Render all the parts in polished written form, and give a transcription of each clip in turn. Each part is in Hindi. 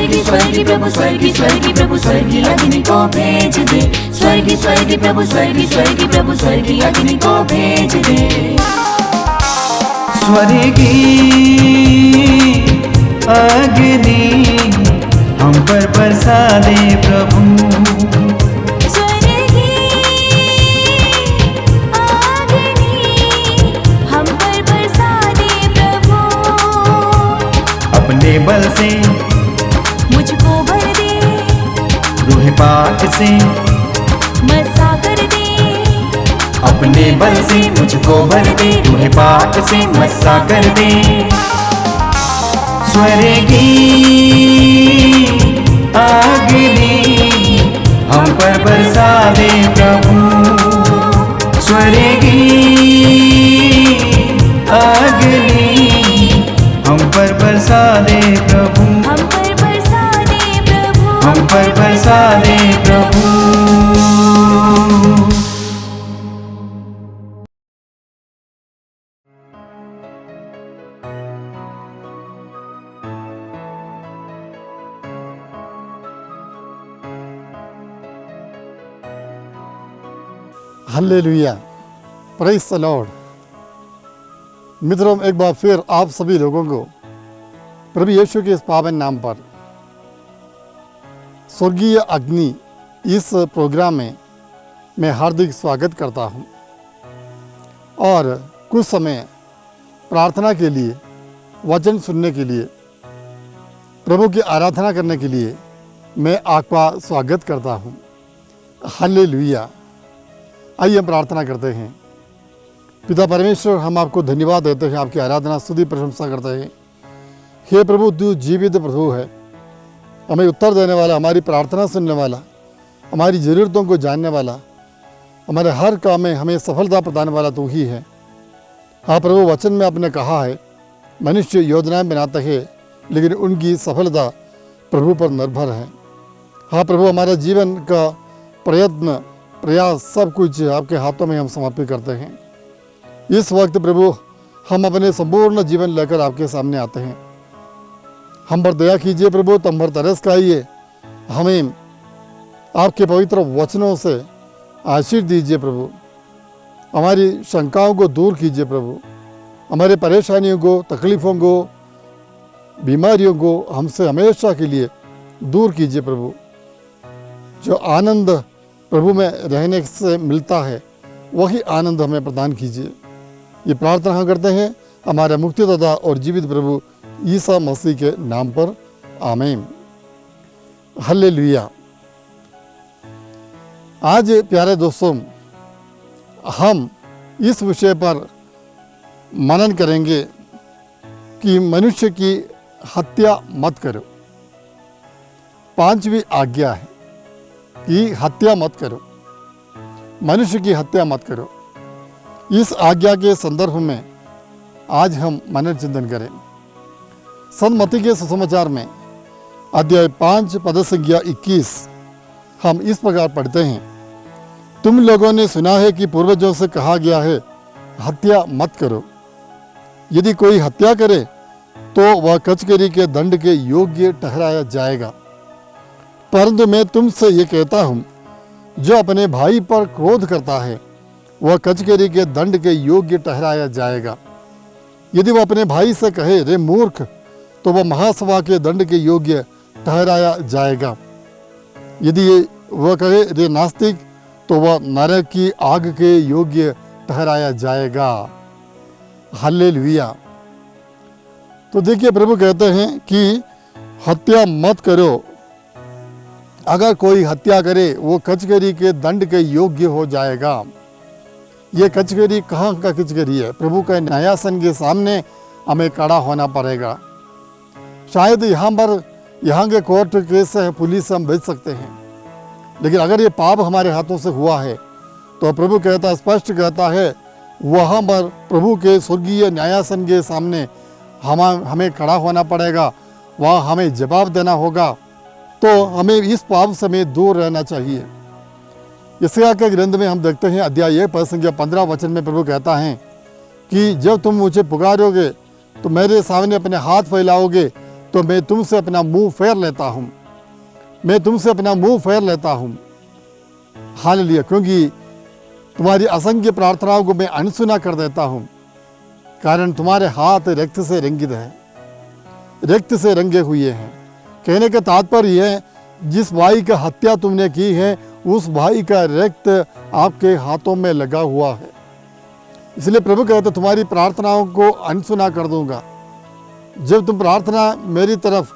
स्वर्गी स्वर्गी प्रभु स्वर्गी स्वर्गी प्रभु स्वर्गी अग्नि को भेज दे। स्वर्गी स्वर्गी प्रभु स्वर्गी स्वर्गी प्रभु स्वर्गी अग्नि को भेज दे। स्वर्गी अग्नि हम पर बरसा दे प्रभु। स्वर्गी अग्नि हम पर बरसा दे प्रभु। अपने बल से मुझको भर दे, रूह पाक से मसा कर दे। अपने बल से मुझको भर दे, रूह पाक से मसा कर दे। स्वर्गी अग्नि हम पर बरसा दे प्रभु। स्वर्गी अग्नि हम पर बरसा दे प्रभु। हम पर बरसा दे प्रभु। हम पर बरसा दे प्रभु। Hallelujah, praise the Lord. मित्रों, एक बार फिर आप सभी लोगों को प्रभु यीशु के इस पावन नाम पर स्वर्गीय अग्नि इस प्रोग्राम में मैं हार्दिक स्वागत करता हूं। और कुछ समय प्रार्थना के लिए, वचन सुनने के लिए, प्रभु की आराधना करने के लिए मैं आपका स्वागत करता हूं। हालेलुया। आइए हम प्रार्थना करते हैं। पिता परमेश्वर, हम आपको धन्यवाद देते हैं, आपकी आराधना स्तुति प्रशंसा करते हैं। हे प्रभु, तू जीवित प्रभु है, हमें उत्तर देने वाला, हमारी प्रार्थना सुनने वाला, हमारी ज़रूरतों को जानने वाला, हमारे हर काम में हमें सफलता प्रदान वाला तू ही है। हाँ प्रभु, वचन में आपने कहा है मनुष्य योजनाएं बनाते हैं लेकिन उनकी सफलता प्रभु पर निर्भर है। हाँ प्रभु, हमारा जीवन का प्रयत्न, प्रयास, सब कुछ आपके हाथों में हम समर्पित करते हैं। इस वक्त प्रभु, हम अपने संपूर्ण जीवन लेकर आपके सामने आते हैं। हम पर दया कीजिए प्रभु, तुम पर तरस खाइए, हमें आपके पवित्र वचनों से आशीष दीजिए प्रभु। हमारी शंकाओं को दूर कीजिए प्रभु, हमारे परेशानियों को, तकलीफ़ों को, बीमारियों को हमसे हमेशा के लिए दूर कीजिए प्रभु। जो आनंद प्रभु में रहने से मिलता है वही आनंद हमें प्रदान कीजिए। ये प्रार्थना हम करते हैं हमारे मुक्तिदाता और जीवित प्रभु ईसा मसीह के नाम पर, आमीन। हालेलुया। आज प्यारे दोस्तों, हम इस विषय पर मनन करेंगे कि मनुष्य की हत्या मत करो। 5वीं आज्ञा है कि हत्या मत करो, मनुष्य की हत्या मत करो। इस आज्ञा के संदर्भ में आज हम मनन चिंतन करें। संत मत्ती के सुसमाचार में अध्याय 5 पद संख्या 21 हम इस प्रकार पढ़ते हैं, तुम लोगों ने सुना है कि पूर्वजों से कहा गया है हत्या मत करो। यदि कोई हत्या करे तो वह कचहरी के दंड के योग्य ठहराया जाएगा। परंतु मैं तुमसे ये कहता हूँ, जो अपने भाई पर क्रोध करता है वह कचहरी के दंड के योग्य ठहराया जाएगा। यदि वह अपने भाई से कहे रे मूर्ख, तो वह महासभा के दंड के योग्य ठहराया जाएगा। यदि वह कहे रे नास्तिक, तो वह नरक की आग के योग्य ठहराया जाएगा। हालेलुया। तो देखिए, प्रभु कहते हैं कि हत्या मत करो। अगर कोई हत्या करे वो कचहरी के दंड के योग्य हो जाएगा। ये कचहरी कहाँ का कचहरी है? प्रभु के न्यायासन के सामने हमें खड़ा होना पड़ेगा। शायद यहाँ के कोर्ट केस है, पुलिस हम भेज सकते हैं, लेकिन अगर ये पाप हमारे हाथों से हुआ है तो प्रभु कहता, स्पष्ट कहता है, वहाँ पर प्रभु के स्वर्गीय न्यायासन के सामने हमें खड़ा होना पड़ेगा, वहाँ हमें जवाब देना होगा। तो हमें इस पाप से हमें दूर रहना चाहिए। यशायाह के ग्रंथ में हम देखते हैं अध्याय 1 पद संख्या 15 वचन में प्रभु कहता है कि जब तुम मुझे पुकारोगे तो मेरे सामने अपने हाथ फैलाओगे तो मैं तुमसे अपना मुंह फेर लेता हूँ, मैं तुमसे अपना मुंह फेर लेता हूँ। हालेलुया, क्योंकि तुम्हारी असंख्य प्रार्थनाओं को मैं अनसुना कर देता हूँ, कारण तुम्हारे हाथ रक्त से रंगित है, रक्त से रंगे हुए हैं। कहने का तात्पर्य यह है, जिस भाई का हत्या तुमने की है उस भाई का रक्त आपके हाथों में लगा हुआ है। इसलिए प्रभु कहते तुम्हारी प्रार्थनाओं को अनसुना कर दूंगा। जब तुम प्रार्थना मेरी तरफ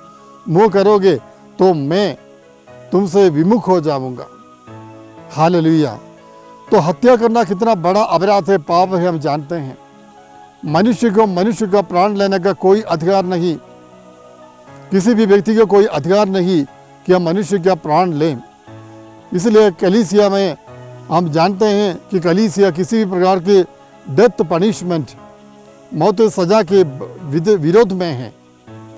मुंह करोगे तो मैं तुमसे विमुख हो जाऊंगा। हालेलुया। तो हत्या करना कितना बड़ा अपराध है, पाप है, हम जानते हैं। मनुष्य को मनुष्य का प्राण लेने का कोई अधिकार नहीं, किसी भी व्यक्ति को कोई अधिकार नहीं कि हम मनुष्य का प्राण लें। इसलिए कलीसिया में हम जानते हैं कि कलीसिया किसी भी प्रकार की डेथ पनिशमेंट, मौत सजा के विरोध में है।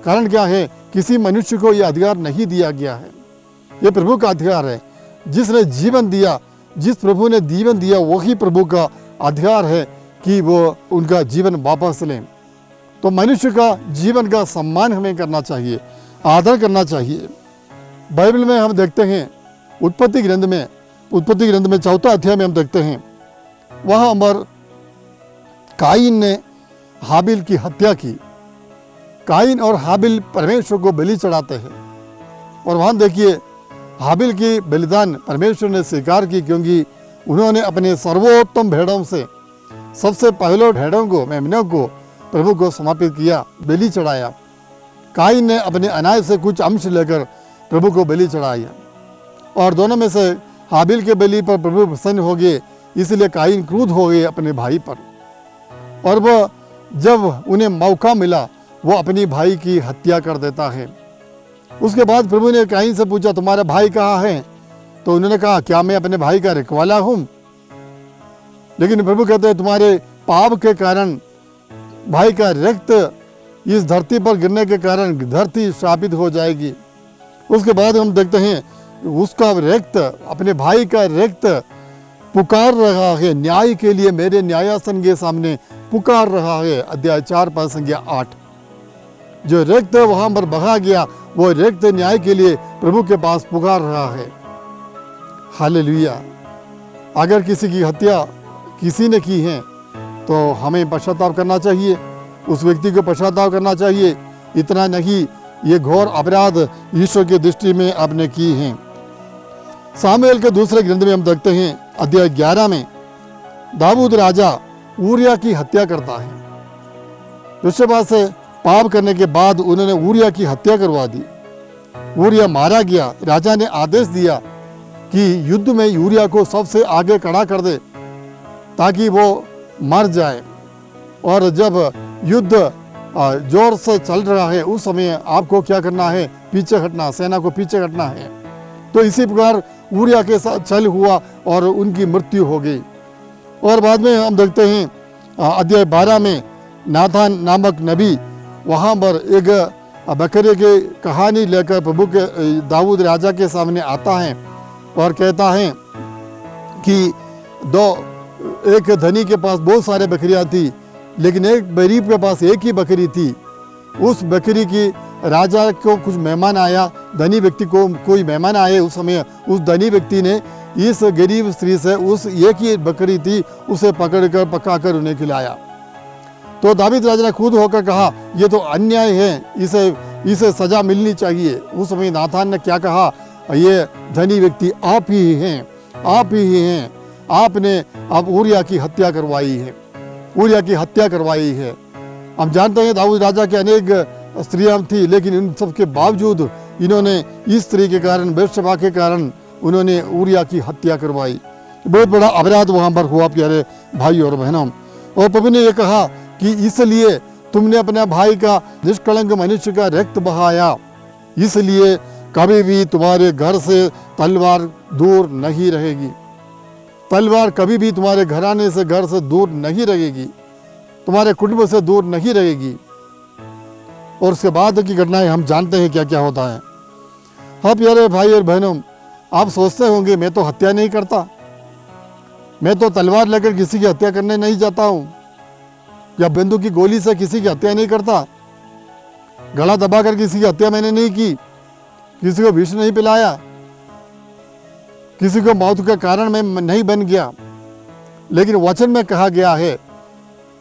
कारण क्या है? किसी मनुष्य को यह अधिकार नहीं दिया गया है, ये प्रभु का अधिकार है। जिसने जीवन दिया, जिस प्रभु ने जीवन दिया, वही प्रभु का अधिकार है कि वो उनका जीवन वापस लें। तो मनुष्य का जीवन का सम्मान हमें करना चाहिए, आदर करना चाहिए। बाइबल में हम देखते हैं, उत्पत्ति ग्रंथ में 4 अध्याय में हम देखते हैं, वहाँ पर काइन ने हाबिल की हत्या की। काइन और हाबिल परमेश्वर को बलि चढ़ाते हैं, और वहाँ देखिए हाबिल की बलिदान परमेश्वर ने स्वीकार की, क्योंकि उन्होंने अपने सर्वोत्तम भेड़ों से सबसे पहले भेड़ों को, मेमनों को प्रभु को समर्पित किया, बलि चढ़ाया। काइन ने अपने अनाज से कुछ अंश लेकर प्रभु को बलि चढ़ाया, और दोनों में से हाबिल के बलि पर प्रभु प्रसन्न हो गए, इसलिए काइन क्रोध हो गए अपने भाई पर, और वह जब उन्हें मौका मिला वो अपनी भाई की हत्या कर देता है। उसके बाद प्रभु ने काइन से पूछा, तुम्हारा भाई कहाँ है? तो उन्होंने कहा, क्या मैं अपने भाई का रखवाला हूँ? लेकिन प्रभु कहते हैं, तुम्हारे पाप के कारण भाई का रक्त इस धरती पर गिरने के कारण धरती श्रापित हो जाएगी। उसके बाद हम देखते हैं उसका रक्त, अपने भाई का रक्त पुकार रहा है न्याय के लिए, मेरे न्यायासन के सामने पुकार रहा है। अध्याय 4 पद संख्या 8। जो रक्त वहां पर बहा गया, वो रक्त न्याय के लिए प्रभु के पास पुकार रहा है। हालेलुया। अगर किसी की हत्या किसी ने की है तो हमें पश्चाताप करना चाहिए, उस व्यक्ति को पश्चाताप करना चाहिए। इतना नहीं, ये घोर अपराध ईश्वर की दृष्टि में आपने की हैं। सामुएल के दूसरे ग्रंथ में हम देखते हैं, अध्याय 11 में दाऊद राजा ऊरिया की हत्या करता है। योशाफात से पाप करने के बाद उन्होंने ऊरिया की हत्या करवा दी। ऊरिया मारा गया। राजा ने आदेश दिया कि युद्ध में ऊरिया को सबसे आगे खड़ा कर दे ताकि वो मर जाए। और जब युद्ध जोर से चल रहा है उस समय आपको क्या करना है? पीछे हटना, सेना को पीछे हटना है। तो इसी प्रकार ऊरिया के साथ छल हुआ और उनकी मृत्यु हो गई। और बाद में हम देखते हैं अध्याय 12 में नाथान नामक नबी वहाँ पर एक बकरे की कहानी लेकर प्रभु के दाऊद राजा के सामने आता है और कहता है कि एक धनी के पास बहुत सारे बकरियां थी, लेकिन एक गरीब के पास एक ही बकरी थी। उस बकरी की राजा को कुछ मेहमान आया, धनी व्यक्ति को कोई मेहमान आए, उस समय उस धनी व्यक्ति ने इस गरीब स्त्री से उस एक ही बकरी थी उसे पकड़कर पकाकर उन्हें खिलाया। तो दाऊद राजा ने खुद होकर कहा, ये तो अन्याय है, इसे सजा मिलनी चाहिए। उस समय नाथान ने क्या कहा? ये धनी व्यक्ति आप ही हैं, आप ही हैं, आपने अब ऊरिया की हत्या करवाई है, ऊरिया की हत्या करवाई है। हम जानते हैं दाऊद राजा के अनेक स्त्रियां थी, लेकिन इन सब के बावजूद इन्होंने इस स्त्री के कारण, बेर्शबा के कारण उन्होंने ऊरिया की हत्या करवाई। बहुत बड़ा अपराध वहाँ पर हुआ प्यारे भाई और बहनों। और प्रभु ने यह कहा कि इसलिए तुमने अपने भाई का, निष्कलंक मनुष्य का रक्त बहाया, इसलिए कभी भी तुम्हारे घर से तलवार दूर नहीं रहेगी। तलवार कभी भी तुम्हारे घराने से, घर से दूर नहीं रहेगी, तुम्हारे कुटुंब से दूर नहीं रहेगी। और उसके बाद की घटनाएं हम जानते हैं क्या क्या होता है। हाँ प्यारे भाई और बहनों, आप सोचते होंगे मैं तो हत्या नहीं करता, मैं तो तलवार लेकर किसी की हत्या करने नहीं जाता हूँ, या बंदूक की गोली से किसी की हत्या नहीं करता। गला दबाकर किसी की हत्या मैंने नहीं की, किसी को विष नहीं पिलाया, किसी को मौत का कारण मैं नहीं बन गया। लेकिन वचन में कहा गया है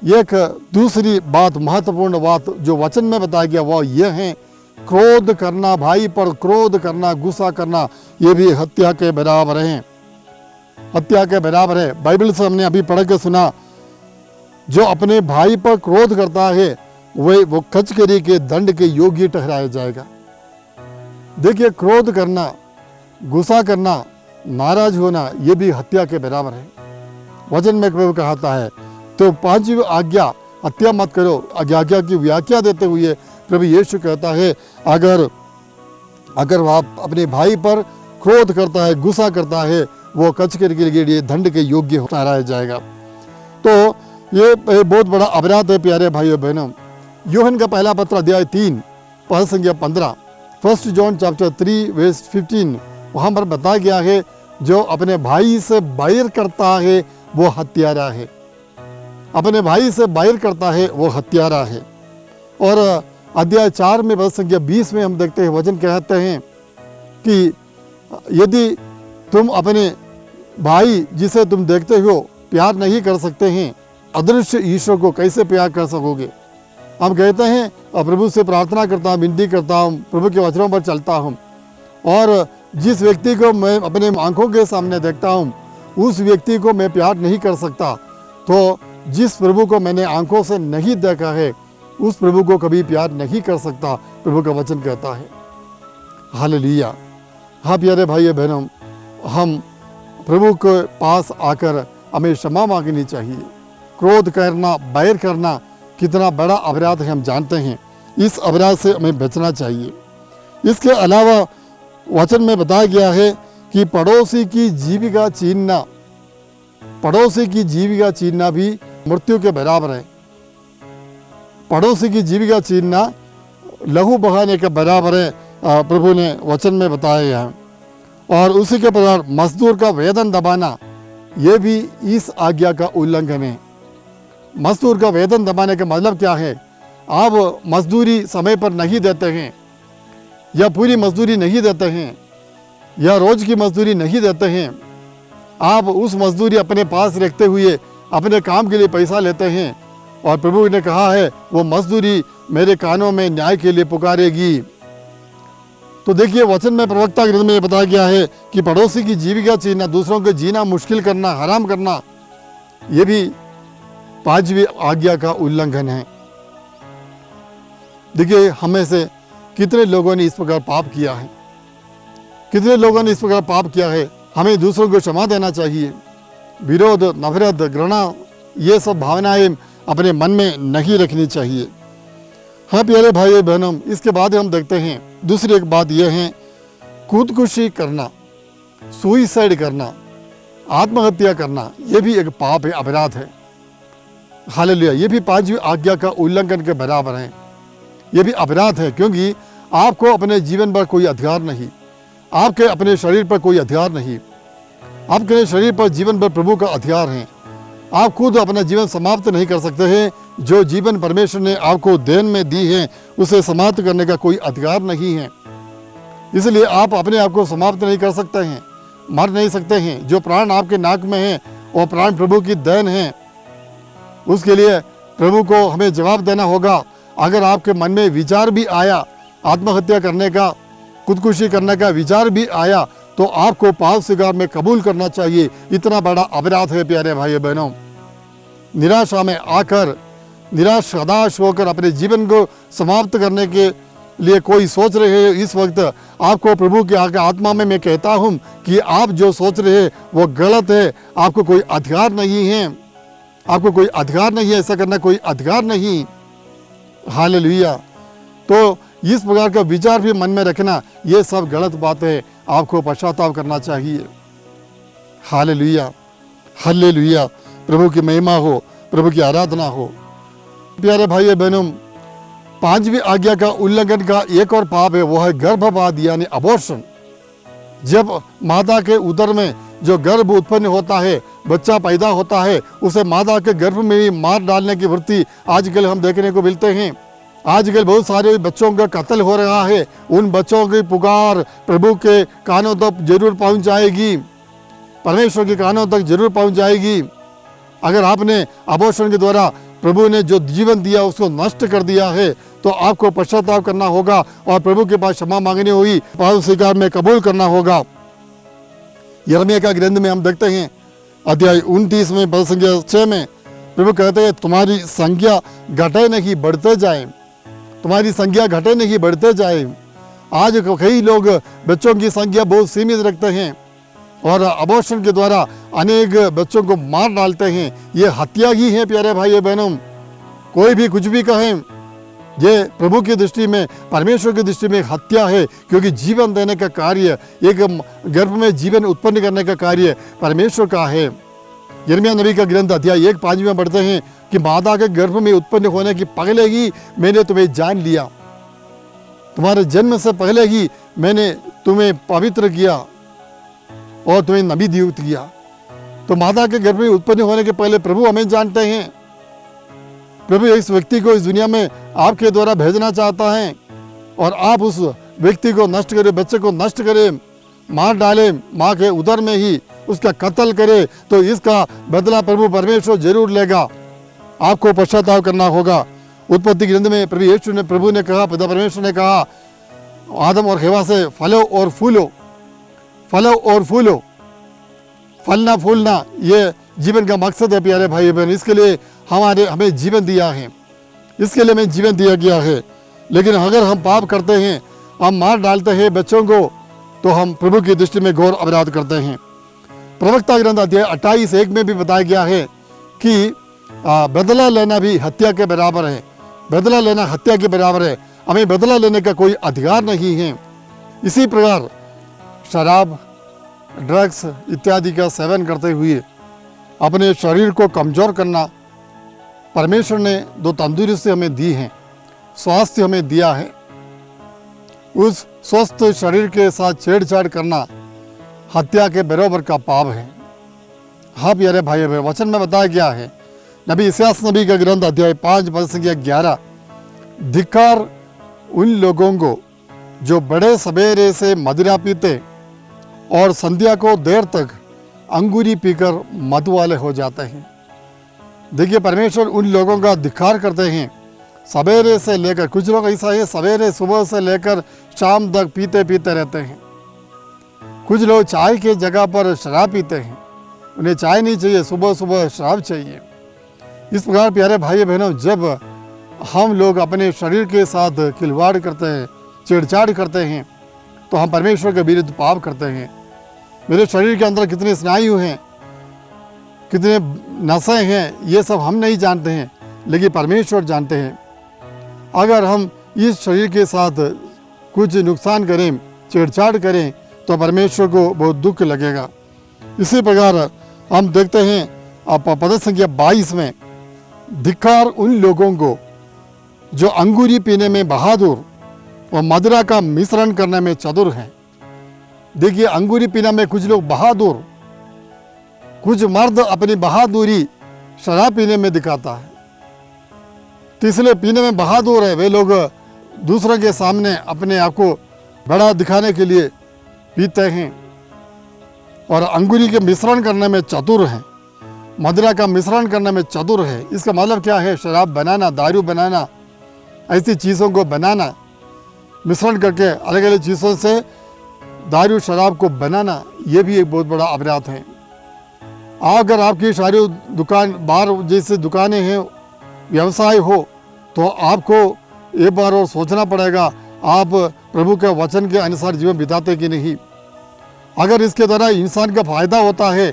एक दूसरी बात, महत्वपूर्ण बात जो वचन में बताया गया वो ये है, क्रोध करना, भाई पर क्रोध करना, गुस्सा करना, ये भी हत्या के बराबर है, हत्या के बराबर है। बाइबल से हमने अभी पढ़ के सुना, जो अपने भाई पर क्रोध करता है वो कचकरी के दंड के योग्य ठहराया जाएगा। देखिए, क्रोध करना, गुस्सा करना, नाराज होना, ये भी हत्या के बराबर है। वचन में प्रभु कहता है, तो 5वीं आज्ञा हत्या मत करो, आज्ञा की व्याख्या देते हुए प्रभु यीशु कहता है, अगर आप अपने भाई पर क्रोध करता है, गुस्सा करता है, वो कचकरी के लिए दंड के योग्य ठहराया जाएगा। तो ये बहुत बड़ा अपराध है प्यारे भाइयों बहनों। यूहन्ना का पहला पत्र अध्याय 3 पद संख्या 15, 1 जॉन चैप्टर 3 वर्स 15, वहाँ पर बताया गया है, जो अपने भाई से बैर करता है वो हत्यारा है, अपने भाई से बैर करता है वो हत्यारा है। और अध्याय 4 में पद संख्या 20 में हम देखते हैं, वचन कहते हैं कि यदि तुम अपने भाई जिसे तुम देखते हो प्यार नहीं कर सकते हैं, अदृश्य ईश्वर को कैसे प्यार कर सकोगे। हम कहते हैं, प्रभु से प्रार्थना करता हूँ, विनती करता हूँ, प्रभु के वचनों पर चलता हूँ, और जिस व्यक्ति को मैं अपने आंखों के सामने देखता हूँ उस व्यक्ति को मैं प्यार नहीं कर सकता, तो जिस प्रभु को मैंने आंखों से नहीं देखा है उस प्रभु को कभी प्यार नहीं कर सकता, प्रभु का वचन कहता है। हालेलुया। हाँ प्यारे भाइयों बहनों, हम प्रभु के पास आकर हमें क्षमा मांगनी चाहिए। क्रोध करना, बैर करना कितना बड़ा अपराध है हम जानते हैं, इस अपराध से हमें बचना चाहिए। इसके अलावा वचन में बताया गया है कि पड़ोसी की जीविका छीनना, पड़ोसी की जीविका छीनना भी मृत्यु के बराबर है। पड़ोसी की जीविका छीनना लहू बहाने के बराबर है, प्रभु ने वचन में बताया है। और उसी के प्रकार मजदूर का वेतन दबाना, ये भी इस आज्ञा का उल्लंघन है। मजदूर का वेतन दबाने का मतलब क्या है? आप मजदूरी समय पर नहीं देते हैं, या पूरी मजदूरी नहीं देते हैं, या रोज की मजदूरी नहीं देते हैं, आप उस मजदूरी अपने पास रखते हुए अपने काम के लिए पैसा लेते हैं, और प्रभु ने कहा है वो मजदूरी मेरे कानों में न्याय के लिए पुकारेगी। तो देखिए, वचन में प्रवक्ता ग्रंथ में बताया गया है कि पड़ोसी की जीविका छीनना, दूसरों को जीना मुश्किल करना, हराम करना, ये भी 5वीं आज्ञा का उल्लंघन है। देखिए, हमें से कितने लोगों ने इस प्रकार पाप किया है, कितने लोगों ने इस प्रकार पाप किया है। हमें दूसरों को क्षमा देना चाहिए। विरोध, नफरत, घृणा, ये सब भावनाएं अपने मन में नहीं रखनी चाहिए। हाँ प्यारे भाइयों बहनों, इसके बाद हम देखते हैं दूसरी एक बात यह है, खुदकुशी करना, सुइसाइड करना, आत्महत्या करना, यह भी एक पाप है, अपराध है। हालेलुया। ये भी 5वीं आज्ञा का उल्लंघन के बराबर है। ये भी अपराध है, क्योंकि आपको अपने जीवन पर कोई अधिकार नहीं, आपके अपने शरीर पर कोई अधिकार नहीं, आपके शरीर पर, जीवन पर प्रभु का अधिकार है। आप खुद अपना जीवन समाप्त नहीं कर सकते हैं। जो जीवन परमेश्वर ने आपको देन में दी है उसे समाप्त करने का कोई अधिकार नहीं है, इसलिए आप अपने आप को समाप्त नहीं कर सकते हैं, मर नहीं सकते हैं। जो प्राण आपके नाक में है वो प्राण प्रभु की देन है, उसके लिए प्रभु को हमें जवाब देना होगा। अगर आपके मन में विचार भी आया आत्महत्या करने का, खुदकुशी करने का विचार भी आया, तो आपको पाप स्वीकार में कबूल करना चाहिए। इतना बड़ा अपराध है प्यारे भाइयों बहनों। निराशा में आकर, निराश हताश होकर अपने जीवन को समाप्त करने के लिए कोई सोच रहे हैं, इस वक्त आपको प्रभु के आगे आत्मा में मैं कहता हूं कि आप जो सोच रहे हैं वो गलत है। आपको कोई अधिकार नहीं है, आपको कोई अधिकार नहीं है, ऐसा करना कोई अधिकार नहीं। हालेलुया। तो इस प्रकार का विचार भी मन में रखना, ये सब गलत बात है, आपको पश्चाताप करना चाहिए। Hallelujah, hallelujah. प्रभु की महिमा हो, प्रभु की आराधना हो। प्यारे भाइयों बहनों, 5वीं आज्ञा का उल्लंघन का एक और पाप है, वो है गर्भपात यानी अबॉर्शन। जब माता के उदर में जो गर्भ उत्पन्न होता है, बच्चा पैदा होता है, उसे माता के गर्भ में ही मार डालने की वृत्ति आजकल हम देखने को मिलते हैं। आजकल बहुत सारे बच्चों का कत्ल हो रहा है, उन बच्चों की पुकार प्रभु के कानों तक जरूर पहुंच जाएगी, परमेश्वर के कानों तक जरूर पहुंच जाएगी। अगर आपने अबॉर्शन के द्वारा प्रभु ने जो जीवन दिया उसको नष्ट कर दिया है तो आपको पश्चाताप करना होगा और प्रभु के पास क्षमा मांगनी होगी, पाप स्वीकार में कबूल करना होगा। यिर्मयाह का ग्रंथ में हम देखते हैं अध्याय 29 में पद संख्या 6 में प्रभु कहते हैं तुम्हारी संख्या घटे नहीं बढ़ते जाए, तुम्हारी संख्या घटे नहीं बढ़ते जाए। आज कई लोग बच्चों की संख्या बहुत सीमित रखते हैं और अबॉर्शन के द्वारा अनेक बच्चों को मार डालते हैं। ये हत्या ही है प्यारे भाइयों बहनों। कोई भी कुछ भी कहे, ये प्रभु की दृष्टि में, परमेश्वर की दृष्टि में हत्या है, क्योंकि जीवन देने का कार्य, एक गर्भ में जीवन उत्पन्न करने का कार्य परमेश्वर का है। यिर्मयाह नबी का ग्रंथ अध्याय 1:5 में पढ़ते हैं कि माता के गर्भ में उत्पन्न होने के पहले ही मैंने तुम्हें जान लिया, तुम्हारे जन्म से पहले ही मैंने तुम्हें पवित्र किया और तुम्हें नबी नियुक्त किया। तो माता के गर्भ में उत्पन्न होने के पहले प्रभु हमें जानते हैं। प्रभु इस व्यक्ति को इस दुनिया में आपके द्वारा भेजना चाहता है और आप उस व्यक्ति को नष्ट करें, बच्चे को नष्ट करें, मार डालें, माँ के उदर में ही उसका कत्ल करे, तो इसका बदला प्रभु परमेश्वर जरूर लेगा। आपको पश्चाताप करना होगा। उत्पत्ति ग्रंथ में प्रभु ने कहा, पिता परमेश्वर ने कहा आदम और हवा से फलो और फूलो, फलो और फूलो। फलना फूलना ये जीवन का मकसद है प्यारे भाई बहन। इसके लिए हमें जीवन दिया है, इसके लिए हमें जीवन दिया गया है। लेकिन अगर हम पाप करते हैं, हम मार डालते हैं बच्चों को, तो हम प्रभु की दृष्टि में घोर अपराध करते हैं। प्रवक्ता ग्रंथ अध्याय 28:1 में भी बताया गया है कि बदला लेना भी हत्या के बराबर है। बदला लेना हत्या के बराबर है। हमें बदला लेने का कोई अधिकार नहीं है। इसी प्रकार शराब, ड्रग्स इत्यादि का सेवन करते हुए अपने शरीर को कमज़ोर करना, परमेश्वर ने दो तंदुरुस्ती हमें दी है, स्वास्थ्य हमें दिया है, उस स्वस्थ शरीर के साथ छेड़छाड़ करना हत्या के बराबर का पाप है। हाँ प्यारे भाई बहन, वचन में बताया गया है, नबी इस्यास नबी का ग्रंथ अध्याय 5 पद संख्या 11, धिक्कार उन लोगों को जो बड़े सवेरे से मदिरा पीते और संध्या को देर तक अंगूरी पीकर मद वाले हो जाते हैं। देखिए, परमेश्वर उन लोगों का धिक्कार करते हैं सवेरे से लेकर, कुछ लोग ऐसा है सवेरे सुबह से लेकर शाम तक पीते पीते रहते हैं। कुछ लोग चाय के जगह पर शराब पीते हैं, उन्हें चाय नहीं चाहिए, सुबह सुबह शराब चाहिए। इस प्रकार प्यारे भाई बहनों, जब हम लोग अपने शरीर के साथ खिलवाड़ करते हैं, छेड़छाड़ करते हैं, तो हम परमेश्वर के विरुद्ध पाप करते हैं। मेरे शरीर के अंदर कितने स्नायु हैं, कितने नसें हैं, ये सब हम नहीं जानते हैं, लेकिन परमेश्वर जानते हैं। अगर हम इस शरीर के साथ कुछ नुकसान करें, छेड़छाड़ करें, तो परमेश्वर को बहुत दुख लगेगा। इसी प्रकार हम देखते हैं पद संख्या 22 में, धिक्कार उन लोगों को जो अंगूरी पीने में बहादुर और मदिरा का मिश्रण करने में चतुर हैं। देखिए, अंगूरी पीने में कुछ लोग बहादुर, कुछ मर्द अपनी बहादुरी शराब पीने में दिखाता है, तो इसलिए पीने में बहादुर है। वे लोग दूसरों के सामने अपने आप को बड़ा दिखाने के लिए पीते हैं और अंगूरी के मिश्रण करने में चतुर हैं, मदिरा का मिश्रण करने में चतुर है। इसका मतलब क्या है? शराब बनाना, दारू बनाना, ऐसी चीज़ों को बनाना, मिश्रण करके अलग अलग चीज़ों से दारू शराब को बनाना, ये भी एक बहुत बड़ा अपराध है। अगर आपकी सारी दुकान, बार जैसे दुकानें हैं, व्यवसाय हो, तो आपको एक बार और सोचना पड़ेगा आप प्रभु के वचन के अनुसार जीवन बिताते कि नहीं। अगर इसके द्वारा इंसान का फायदा होता है,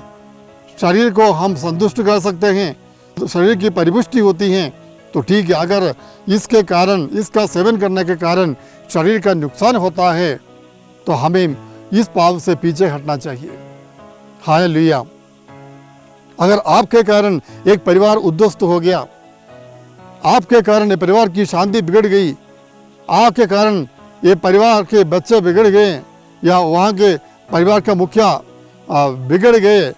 शरीर को हम संतुष्ट कर सकते हैं, तो शरीर की परिपुष्टि होती है, तो ठीक है। अगर इसके कारण, इसका सेवन करने के कारण शरीर का नुकसान होता है, तो हमें इस पाप से पीछे हटना चाहिए। हालेलुया। अगर आपके कारण एक परिवार उद्ध्वस्त हो गया, आपके कारण ये परिवार की शांति बिगड़ गई, आपके कारण ये परिवार के बच्चे बिगड़ गए, या वहाँ के परिवार का मुखिया बिगड़ गए,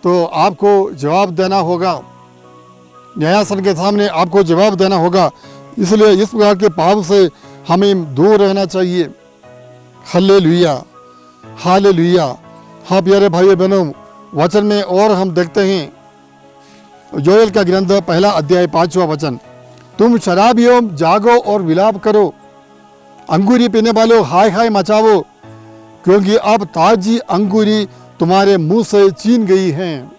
तो आपको जवाब देना होगा, न्यायासन के सामने आपको जवाब देना होगा। इसलिए इस प्रकार के पाप से हमें दूर रहना चाहिए। Hallelujah, hallelujah. हाँ प्यारे भाइयों बहनों, वचन में और हम देखते हैं योएल का ग्रंथ 1 अध्याय 5वां वचन, तुम शराबियों जागो और विलाप करो, अंगूरी पीने वालों हाय हाय मचाओ, क्योंकि अब ताजी अंगूरी तुम्हारे मुंह से छीन गई है।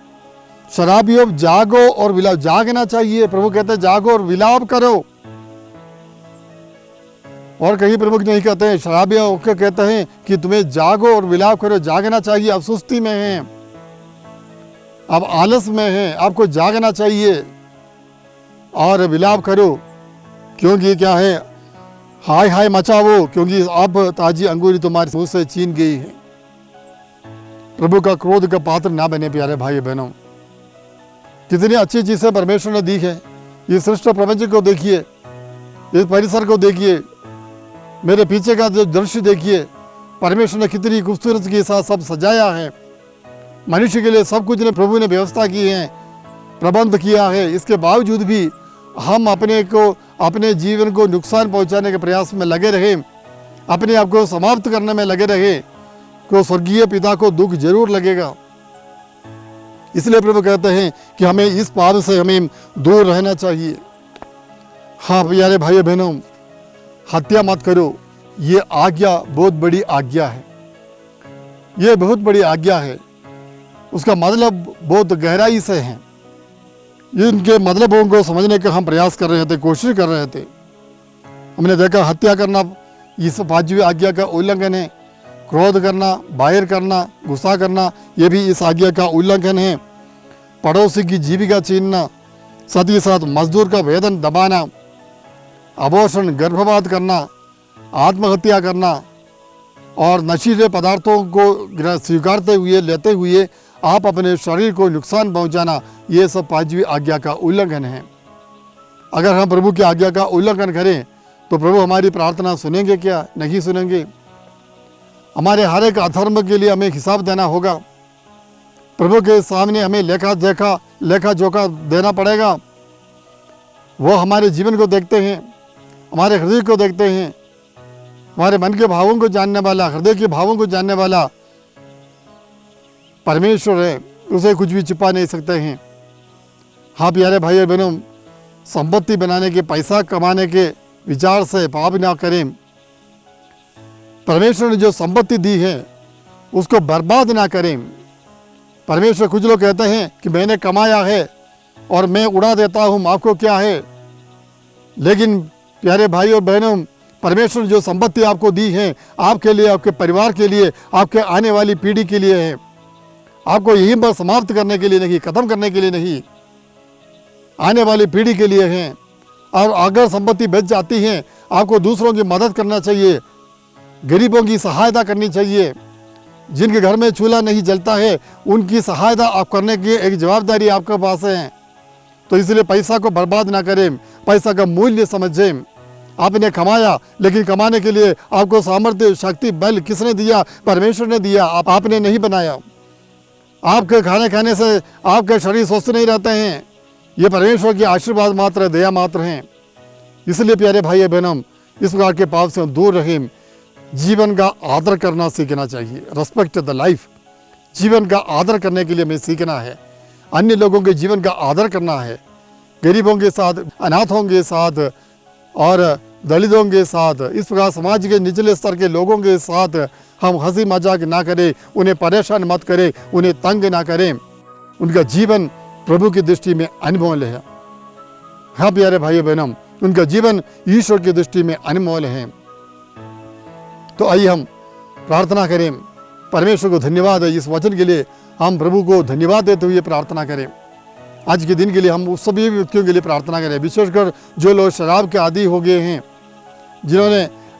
शराबियों जागो और विलाप, जागना चाहिए। प्रभु कहते हैं जागो और विलाप करो। और कहीं प्रभु नहीं कहते हैं, शराबियों को कहते हैं कि तुम्हें जागो और विलाप करो। जागना चाहिए। आप सुस्ती में हैं, आप आलस में हैं, आपको जागना चाहिए और विलाप करो, क्योंकि क्या है, हाय हाय मचाओ, क्योंकि अब ताजी अंगूरी तुम्हारे मुंह से छीन गई है। प्रभु का क्रोध का पात्र ना बने प्यारे भाई बहनों। कितनी अच्छी चीजें परमेश्वर ने दी है। इस सृष्टि प्रपंच को देखिए, इस परिसर को देखिए, मेरे पीछे का जो दृश्य देखिए, परमेश्वर ने कितनी खूबसूरती के साथ सब सजाया है। मनुष्य के लिए सब कुछ ने प्रभु ने व्यवस्था की है, प्रबंध किया है। इसके बावजूद भी हम अपने जीवन को नुकसान पहुंचाने के प्रयास में लगे रहे, अपने आप को समाप्त करने में लगे रहे, तो स्वर्गीय पिता को दुख जरूर लगेगा। इसलिए प्रभु कहते हैं कि हमें इस पाप से हमें दूर रहना चाहिए। हाँ प्यारे भाइयों बहनों, हत्या मत करो, ये आज्ञा बहुत बड़ी आज्ञा है। ये बहुत बड़ी आज्ञा है। उसका मतलब बहुत गहराई से है। इनके मतलबों को समझने का हम प्रयास कर रहे थे, कोशिश कर रहे थे। हमने देखा हत्या करना इस 5वीं आज्ञा का उल्लंघन है। क्रोध करना, बाहिर करना, गुस्सा करना, ये भी इस आज्ञा का उल्लंघन है। पड़ोसी की जीविका छीनना, साथ ही साथ मजदूर का वेतन दबाना, अबॉर्शन गर्भपात करना, आत्महत्या करना और नशीले पदार्थों को स्वीकारते हुए लेते हुए आप अपने शरीर को नुकसान पहुंचाना, ये सब 5वीं आज्ञा का उल्लंघन है। अगर हम प्रभु की आज्ञा का उल्लंघन करें तो प्रभु हमारी प्रार्थना सुनेंगे क्या? नहीं सुनेंगे। हमारे हर एक अधर्म के लिए हमें हिसाब देना होगा। प्रभु के सामने हमें लेखा जोखा देना पड़ेगा। वो हमारे जीवन को देखते हैं, हमारे हृदय को देखते हैं, हमारे मन के भावों को जानने वाला, हृदय के भावों को जानने वाला परमेश्वर है। उसे कुछ भी छिपा नहीं सकते हैं। हाँ प्यारे भाइयों बहनों, संपत्ति बनाने के, पैसा कमाने के विचार से पाप ना करें। परमेश्वर ने जो संपत्ति दी है उसको बर्बाद ना करें। परमेश्वर, कुछ लोग कहते हैं कि मैंने कमाया है और मैं उड़ा देता हूँ, आपको क्या है। लेकिन प्यारे भाई और बहनों, परमेश्वर ने जो संपत्ति आपको दी है, आपके लिए, आपके परिवार के लिए, आपके आने वाली पीढ़ी के लिए है। आपको यहीं पर समाप्त करने के लिए नहीं, खत्म करने के लिए नहीं, आने वाली पीढ़ी के लिए है। और अगर संपत्ति बच जाती है, आपको दूसरों की मदद करना चाहिए, गरीबों की सहायता करनी चाहिए। जिनके घर में चूल्हा नहीं जलता है, उनकी सहायता आप करने की एक जवाबदारी आपके पास है। तो इसलिए पैसा को बर्बाद ना करें, पैसा का मूल्य समझें। आपने कमाया, लेकिन कमाने के लिए आपको सामर्थ्य, शक्ति, बल किसने दिया? परमेश्वर ने दिया, आपने नहीं बनाया। आपके खाने से आपके शरीर स्वस्थ नहीं रहते हैं, ये परमेश्वर की आशीर्वाद मात्र, दया मात्र हैं। इसलिए प्यारे भाई बहनों, इस प्रकार के पाप से दूर रहें। जीवन का आदर करना सीखना चाहिए। Respect the life. जीवन का आदर करने के लिए हमें सीखना है। अन्य लोगों के जीवन का आदर करना है। गरीबों के साथ, अनाथों के साथ और दलितों के साथ, इस प्रकार समाज के निचले स्तर के लोगों के साथ हम हंसी मजाक ना करें, उन्हें परेशान मत करें, उन्हें तंग ना करें। उनका जीवन प्रभु की दृष्टि में अनमोल है। हाँ प्यारे भाइयों बहनों, उनका जीवन ईश्वर की दृष्टि में अनमोल है। तो आइए हम प्रार्थना करें। परमेश्वर को धन्यवाद है इस वचन के लिए। हम प्रभु को धन्यवाद देते हुए प्रार्थना करें। आज के दिन के लिए हम उस सभी व्यक्तियों के लिए प्रार्थना करें, विशेषकर जो लोग शराब के आदी हो गए हैं,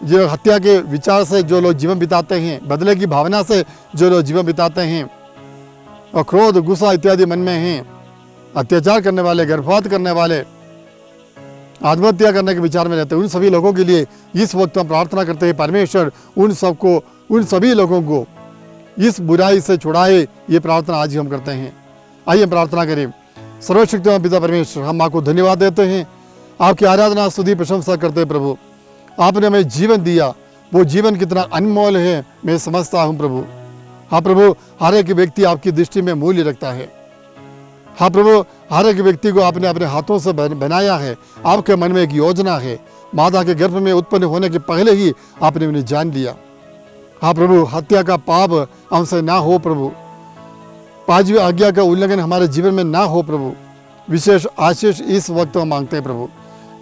जो हत्या के विचार से जो लोग जीवन बिताते हैं, बदले की भावना से जो लोग जीवन बिताते हैं, और क्रोध, गुस्सा इत्यादि मन में हैं, अत्याचार करने वाले, गर्भपात करने वाले, आत्महत्या करने के विचार में रहते हैं, उन सभी लोगों के लिए इस वक्त हम प्रार्थना करते हैं। परमेश्वर उन सभी लोगों को इस बुराई से छुड़ाए, ये प्रार्थना आज ही हम करते हैं। आइए हम प्रार्थना करें। सर्वशक्तिमान पिता परमेश्वर, हम आपको धन्यवाद देते हैं। आपकी आराधना स्तुति प्रशंसा करते हैं प्रभु। आपने हमें जीवन दिया, वो जीवन कितना अनमोल है मैं समझता हूँ प्रभु। हाँ प्रभु, हर एक व्यक्ति आपकी दृष्टि में मूल्य रखता है। हाँ प्रभु, हर एक व्यक्ति को आपने अपने हाथों से बनाया है। आपके मन में एक योजना है, माता के गर्भ में उत्पन्न होने के पहले ही आपने उन्हें जान लिया। हाँ प्रभु, हत्या का पाप हमसे ना हो प्रभु, पांचवी आज्ञा का उल्लंघन हमारे जीवन में ना हो प्रभु। विशेष आशीष इस वक्त हम मांगते हैं प्रभु।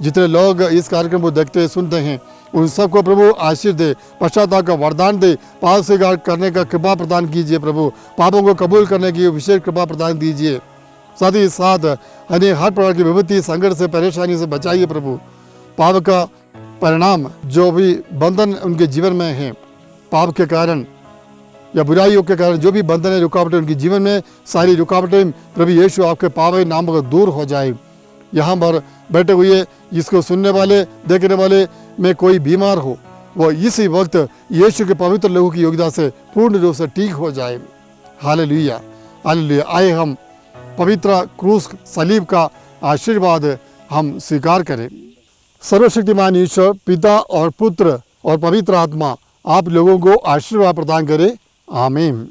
जितने लोग इस कार्यक्रम को देखते हैं, सुनते हैं, उन सबको प्रभु आशीष दे, पश्चाताप का वरदान दे, पाप स्वीकार करने का कृपा प्रदान कीजिए प्रभु। पापों को कबूल करने की विशेष कृपा प्रदान दीजिए। साथ ही साथ हमें हर प्रकार की विपत्ति, संकट से, परेशानी से बचाइए प्रभु। पाप का परिणाम जो भी बंधन उनके जीवन में है, पाप के कारण या बुराइयों के कारण जो भी बंधन है, रुकावटें उनके जीवन में, सारी रुकावटें प्रभु यीशु आपके पावन नाम पर दूर हो जाए। यहाँ पर बैठे हुए जिसको सुनने वाले, देखने वाले में कोई बीमार हो, वो इसी वक्त यीशु के पवित्र लहू की योग्यता से पूर्ण रूप से ठीक हो जाए। Hallelujah, hallelujah. आए हम पवित्र क्रूस सलीब का आशीर्वाद हम स्वीकार करें। सर्वशक्तिमान ईश्वर पिता और पुत्र और पवित्र आत्मा आप लोगों को आशीर्वाद प्रदान करे। आमीन।